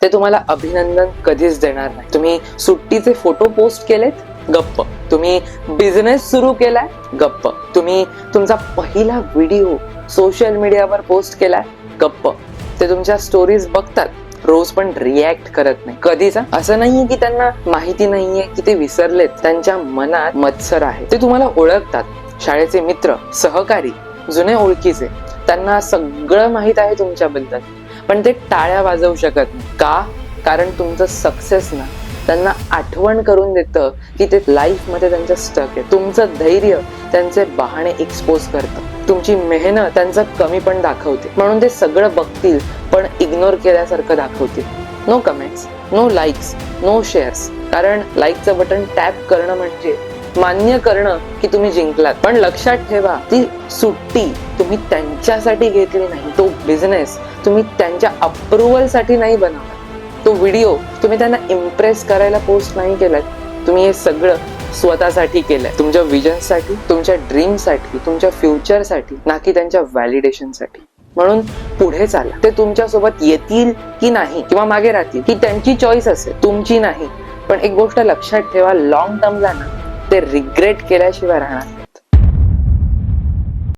ते तुम्हाला अभिनंदन कधीच देणार नाही. तुम्ही सुट्टीचे फोटो पोस्ट केलेत, गप्प. तुम्ही बिझनेस सुरू केलाय, गप्प. तुम्ही तुमचा पहिला व्हिडिओ सोशल मीडियावर पोस्ट केलाय, गप्प. ते तुमच्या स्टोरीज बघतात रोज पण रिॲक्ट करत नाही कधीच. असं नाहीये की त्यांना माहिती नाहीये की ते विसरलेत. त्यांच्या मनात मत्सर आहे. ते तुम्हाला ओळखतात. शाळेचे मित्र, सहकारी, जुने ओळखीचे, त्यांना सगळं माहित आहे तुमच्याबद्दल, पण ते टाळ्या वाजवू शकत नाही. का? कारण तुमचं सक्सेस ना त्यांना आठवण करून देतं की ते लाईफ मध्ये त्यांच्या स्टक आहे. तुमचं धैर्य त्यांचे बहाणे एक्सपोज करतं. तुमची मेहनत त्यांचं कमी पण दाखवते. म्हणून ते सगळं बघतील पण इग्नोर केल्यासारखं दाखवतील. No comments, no likes, no shares. कारण लाईकचं बटन टॅप करणं म्हणजे मान्य करणं की तुम्ही जिंकलात. पण लक्षात ठेवा, ती सुट्टी तुम्ही त्यांच्यासाठी घेतली नाही. तो बिझनेस तुम्ही त्यांच्या अप्रुव्हल साठी नाही बनवला. तो व्हिडिओ तुम्ही त्यांना इम्प्रेस करायला पोस्ट नाही केलात. तुम्ही हे सगळं स्वतःसाठी केलंय. तुमच्या विजन साठी, तुमच्या ड्रीम साठी, तुमच्या फ्युचर साठी, ना की त्यांच्या व्हॅलिडेशन साठी. म्हणून पुढे चाला. ते तुमच्या सोबत येतील की नाही किंवा मागे राहतील ही त्यांची चॉईस असेल, तुमची नाही. पण एक गोष्ट लक्षात ठेवा, लॉंग टर्मला ना ते रिग्रेट केल्याशिवाय राहणार.